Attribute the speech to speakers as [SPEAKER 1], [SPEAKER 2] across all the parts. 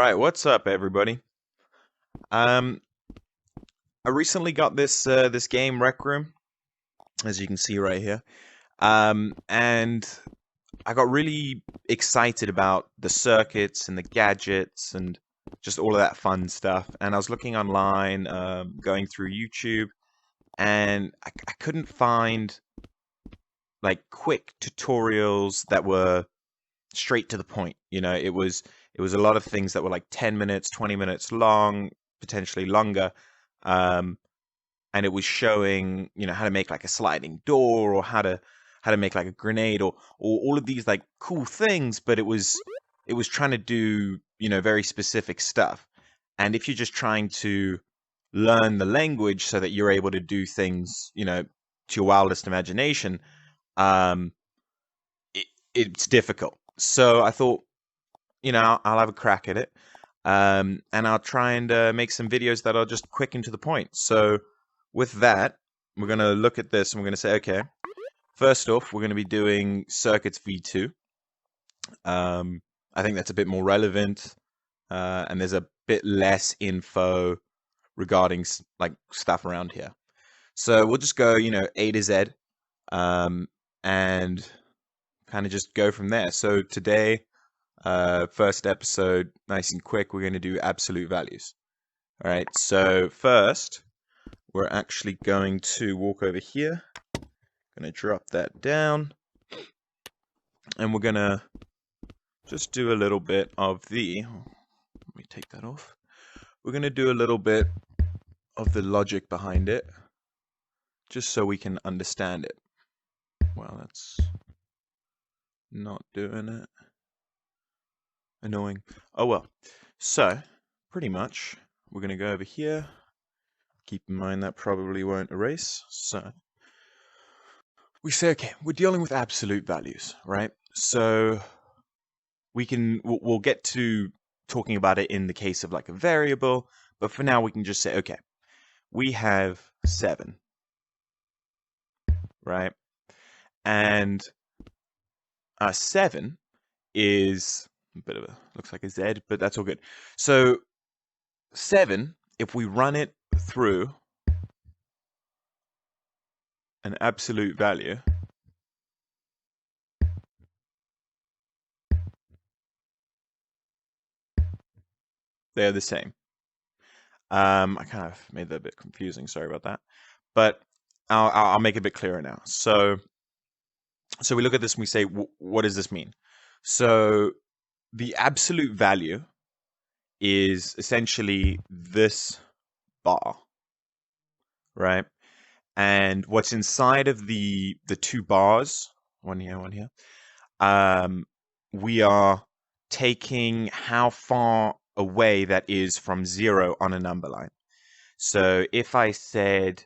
[SPEAKER 1] right, what's up, everybody? Um, I recently got this game Rec Room, as you can see right here. And I got really excited about the circuits and the gadgets and just all of that fun stuff. And I was looking online, going through YouTube, and I couldn't find like quick tutorials that were straight to the point. It was a lot of things that were like 10 minutes, 20 minutes long, potentially longer. Um, and it was showing, how to make like a sliding door or how to make like a grenade or all of these like cool things, but it was trying to do, very specific stuff. And if you're just trying to learn the language so that you're able to do things, to your wildest imagination, um, it's difficult. So I thought, I'll have a crack at it. And I'll try and make some videos that are just quick and to the point. So with that, we're going to look at this and we're going to say, okay, first off, we're going to be doing circuits V2. I think that's a bit more relevant, and there's a bit less info regarding like stuff around here. So we'll just go, A to Z, and kind of just go from there. So today, first episode, nice and quick, we're going to do absolute values. All right, so first, we're actually going to walk over here. Going to drop that down. And we're going to just do a little bit of let me take that off. We're going to do a little bit of the logic behind it, just so we can understand it. Well, that's not doing it. Annoying. Oh well. So, pretty much, we're going to go over here. Keep in mind that probably won't erase. So, we say, okay, we're dealing with absolute values, right? So, we'll get to talking about it in the case of like a variable, but for now we can just say, okay, we have 7, right? And 7 is a bit of looks like a Z, but that's all good. So 7, if we run it through an absolute value, they're the same. I kind of made that a bit confusing. Sorry about that, but I'll make it a bit clearer now. So we look at this and we say, what does this mean? So the absolute value is essentially this bar, right? And what's inside of the two bars, one here, we are taking how far away that is from 0 on a number line. So if I said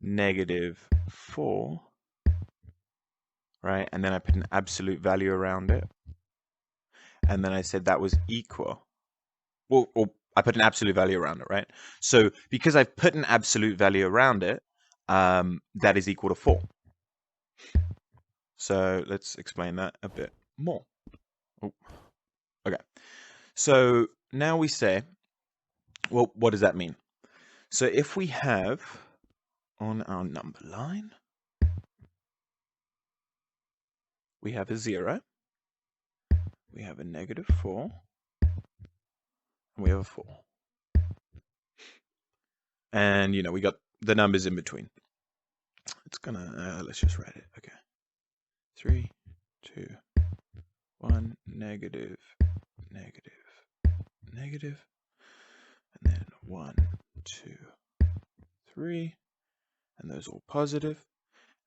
[SPEAKER 1] -4, right, and then I put an absolute value around it, and then I said that was equal, or I put an absolute value around it, right? So because I've put an absolute value around it, that is equal to 4. So let's explain that a bit more. Oh, okay. So now we say, well, what does that mean? So if we have on our number line, we have a 0, we have a -4, and we have a 4. And, we got the numbers in between. It's gonna, let's just write it. Okay. 3, 2, 1, negative, and then 1, 2, 3, and those all positive.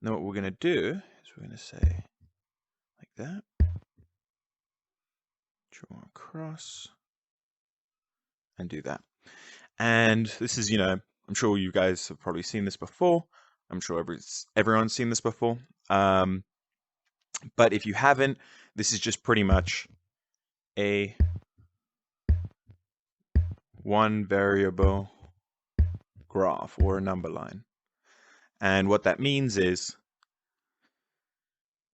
[SPEAKER 1] And then what we're going to do is we're going to say like that, draw across, and do that. And this is, I'm sure you guys have probably seen this before. I'm sure everyone's seen this before. But if you haven't, this is just pretty much a one variable graph or a number line. And what that means is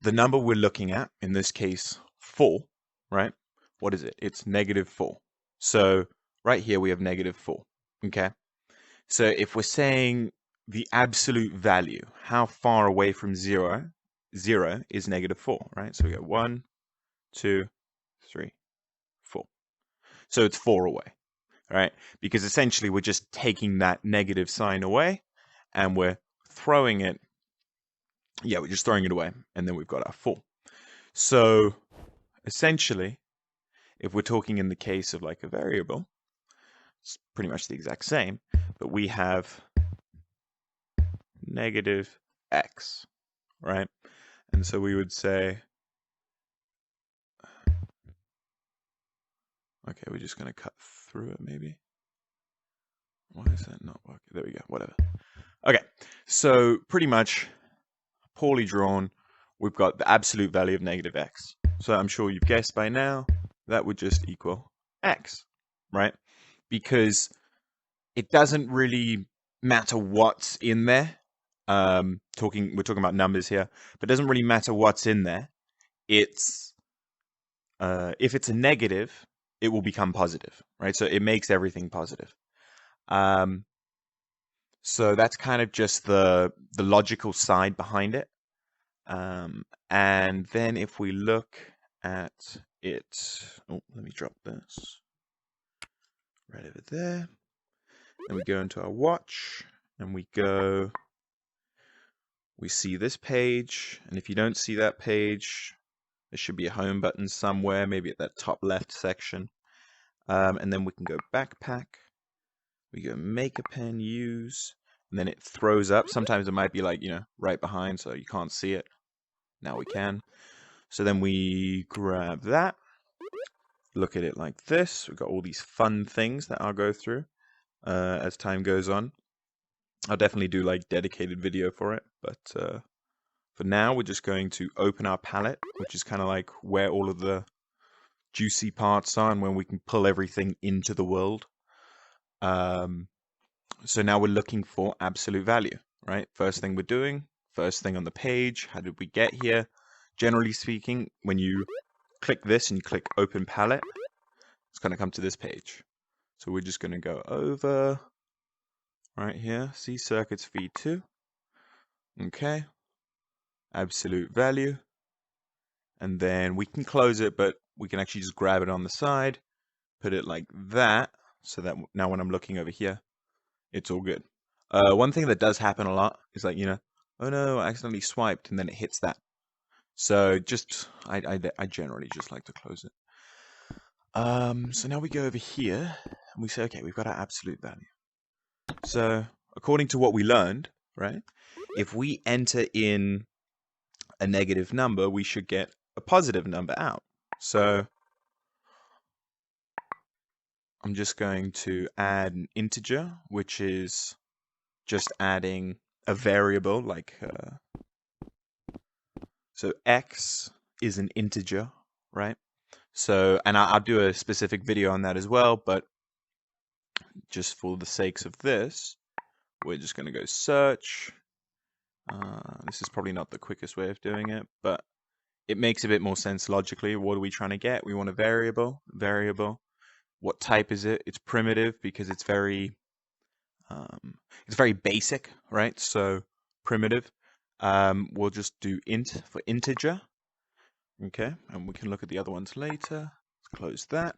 [SPEAKER 1] the number we're looking at, in this case 4, right? What is it? It's -4. So right here we have -4. Okay. So if we're saying the absolute value, how far away from zero is -4, right? So we go 1, 2, 3, 4. So it's 4 away, right? Because essentially we're just taking that negative sign away and we're throwing it. Yeah, we're just throwing it away, and then we've got our 4. So essentially, if we're talking in the case of like a variable, it's pretty much the exact same, but we have -x, right? And so we would say, okay, we're just going to cut through it maybe. Why is that not working? There we go, whatever. Okay, so pretty much poorly drawn, we've got the absolute value of -x. So I'm sure you've guessed by now, that would just equal x, right? Because it doesn't really matter what's in there. We're talking about numbers here, but it doesn't really matter what's in there. It's if it's a negative, it will become positive, right? So it makes everything positive. So that's kind of just the logical side behind it. And then if we look at it, oh, let me drop this right over there. Then we go into our watch and we see this page. And if you don't see that page, there should be a home button somewhere, maybe at that top left section. And then we can go backpack. We go make a pen, use, and then it throws up. Sometimes it might be like, right behind, so you can't see it. Now we can. So then we grab that, look at it like this. We've got all these fun things that I'll go through as time goes on. I'll definitely do like dedicated video for it, but for now we're just going to open our palette, which is kind of like where all of the juicy parts are and when we can pull everything into the world. So now we're looking for absolute value, right? First thing we're doing, first thing on the page, how did we get here? Generally speaking, when you click this and you click open palette, it's going to come to this page. So we're just going to go over right here, see circuits v2. Okay, absolute value. And then we can close it, but we can actually just grab it on the side, put it like that, so that now when I'm looking over here, it's all good. One thing that does happen a lot is like, oh no, I accidentally swiped, and then it hits that. So just, I generally just like to close it. So now we go over here, and we say, okay, we've got our absolute value. So according to what we learned, right, if we enter in a negative number, we should get a positive number out. So I'm just going to add an integer, which is just adding a variable like so x is an integer, right? So, and I'll do a specific video on that as well, but just for the sakes of this, we're just going to go search. This is probably not the quickest way of doing it, but it makes a bit more sense logically. What are we trying to get? We want a variable. What type is it? It's primitive because it's very basic, right? So primitive. We'll just do int for integer. Okay, and we can look at the other ones later. Let's close that.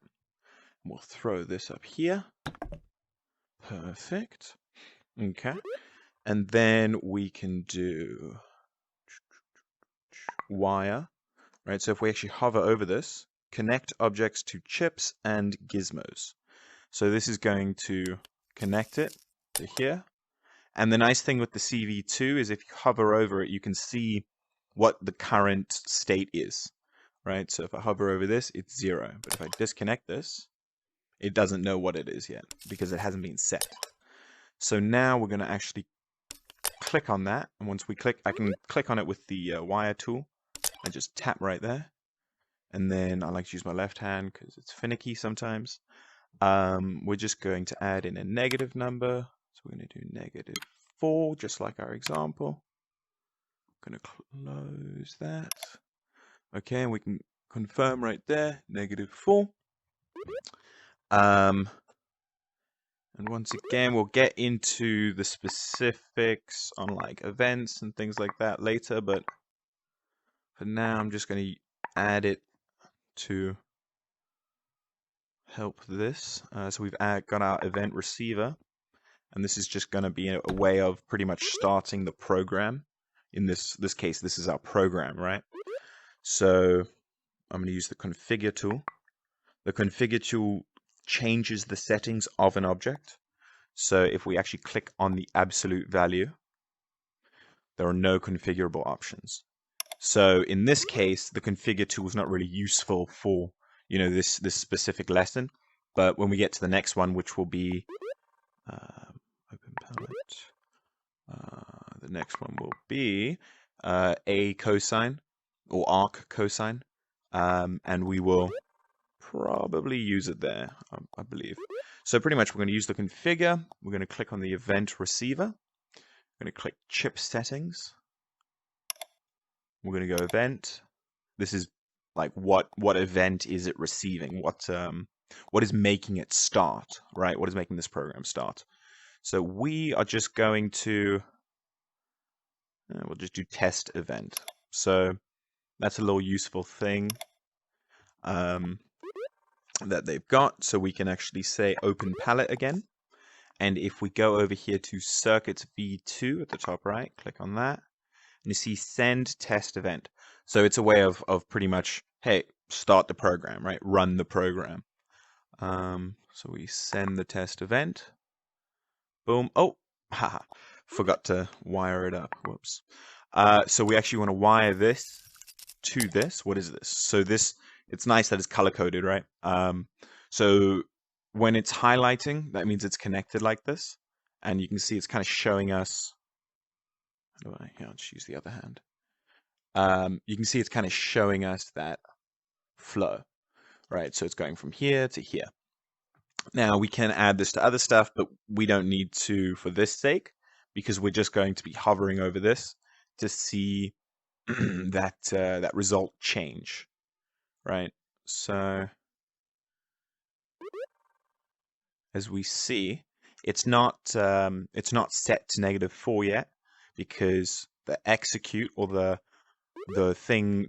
[SPEAKER 1] We'll throw this up here. Perfect. Okay, and then we can do wire, right? So if we actually hover over this, connect objects to chips and gizmos. So this is going to connect it to here. And the nice thing with the CV2 is if you hover over it, you can see what the current state is, right? So if I hover over this, it's 0. But if I disconnect this, it doesn't know what it is yet because it hasn't been set. So now we're going to actually click on that. And once we click, I can click on it with the wire tool. I just tap right there. And then I like to use my left hand because it's finicky sometimes. We're just going to add in a negative number. So we're going to do -4, just like our example. I'm going to close that. Okay, and we can confirm right there, -4. And once again, we'll get into the specifics on like events and things like that later, but for now, I'm just going to add it to help this. So we've got our event receiver, and this is just going to be a way of pretty much starting the program. In this case, this is our program, right? So I'm going to use the configure tool. The configure tool changes the settings of an object. So if we actually click on the absolute value, there are no configurable options. So in this case, the configure tool is not really useful for, you know, this specific lesson. But when we get to the next one, which will be open palette, the next one will be a cosine or arc cosine, and we will probably use it there, I believe. So pretty much we're going to use the configure. We're going to click on the event receiver. We're going to click chip settings. We're going to go event. This is like what event is it receiving? What is making it start, right? What is making this program start? So we are just going to we'll just do test event. So that's a little useful thing that they've got. So we can actually say open palette again. And if we go over here to circuits v2 at the top right, click on that. And you see send test event. So it's a way of pretty much, hey, start the program, right? Run the program. So we send the test event. Boom. Oh, haha. Forgot to wire it up. Whoops. So we actually want to wire this to this. What is this? So this, it's nice that it's color coded, right? So when it's highlighting, that means it's connected like this. And you can see it's kind of showing us. How do I? Here, I'll just use the other hand. You can see it's kind of showing us that flow, right? So it's going from here to here. Now we can add this to other stuff, but we don't need to for this sake, because we're just going to be hovering over this to see that result change, right? So as we see, it's not set to -4 yet, because the execute or the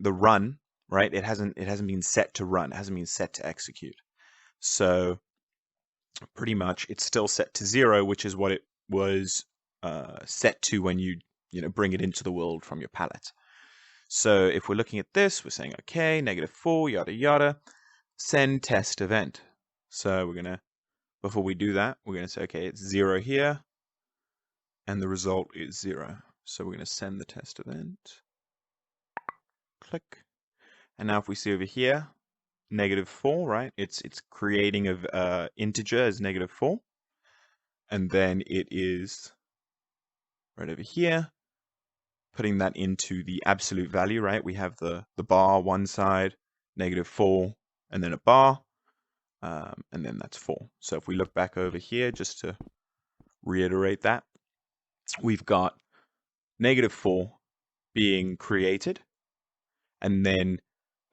[SPEAKER 1] run, right? It hasn't been set to run. It hasn't been set to execute. So pretty much it's still set to 0, which is what it was set to when you bring it into the world from your palette. So if we're looking at this, we're saying okay, -4, yada yada, send test event. So we're gonna, before we do that, we're gonna say okay, it's 0 here, and the result is 0. So we're gonna send the test event. Click, and now if we see over here, -4, right? It's creating a integer as -4, and then it is right over here putting that into the absolute value, right? We have the bar one side, -4, and then a bar, and then that's 4. So if we look back over here, just to reiterate that, we've got -4 being created, and then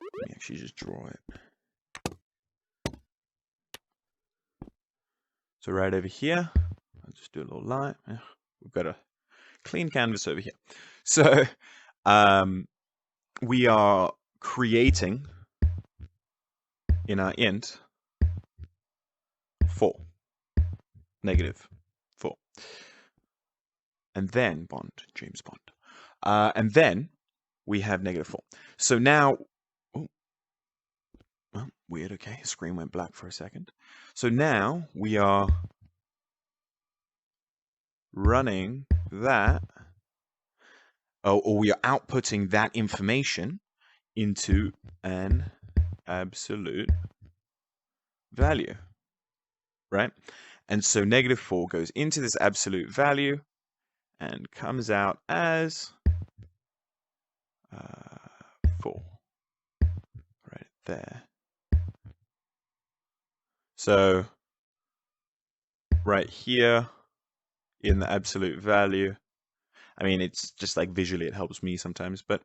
[SPEAKER 1] let me actually just draw it. So right over here, I'll just do a little line. We've got a clean canvas over here. So we are creating in our int 4, -4. And then James Bond. And then we have -4. So now, oh, well, weird, okay, screen went black for a second. So now we are running that, or we are outputting that information into an absolute value, right? And so -4 goes into this absolute value and comes out as 4, right there. So right here in the absolute value, I mean, it's just like visually it helps me sometimes, but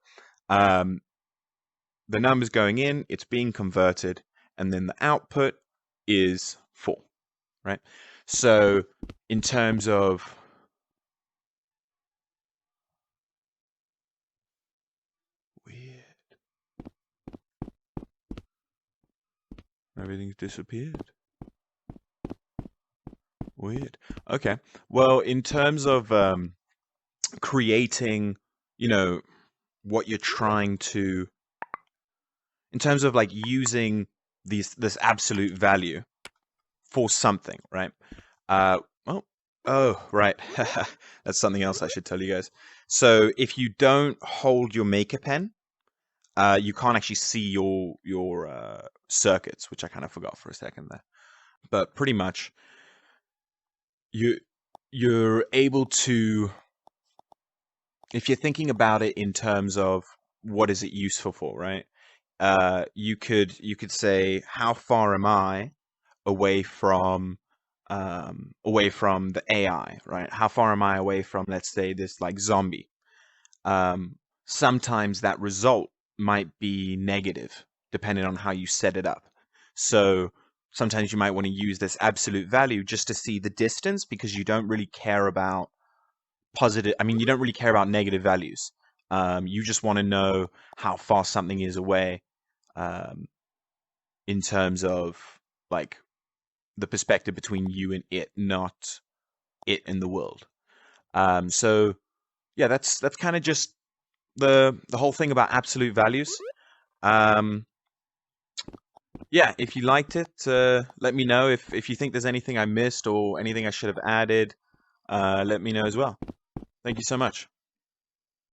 [SPEAKER 1] the number's going in, it's being converted, and then the output is for, right? So in terms of weird, everything's disappeared. Weird. Okay. Well, in terms of creating, you know, what you're trying to, in terms of like using this absolute value for something, right? Uh, oh, oh, right. That's something else I should tell you guys. So if you don't hold your maker pen, you can't actually see your circuits, which I kind of forgot for a second there. But pretty much, you you're able to, if you're thinking about it in terms of what is it useful for, right? You could say, how far am I away from the AI, right? How far am I away from, let's say, this like zombie? Sometimes that result might be negative, depending on how you set it up. So sometimes you might want to use this absolute value just to see the distance, because you don't really care about positive. I mean, you don't really care about negative values. You just want to know how far something is away, um, in terms of like the perspective between you and it, not it and the world. So yeah, that's kind of just the whole thing about absolute values. Um, yeah, if you liked it, let me know. If you think there's anything I missed or anything I should have added, let me know as well. Thank you so much.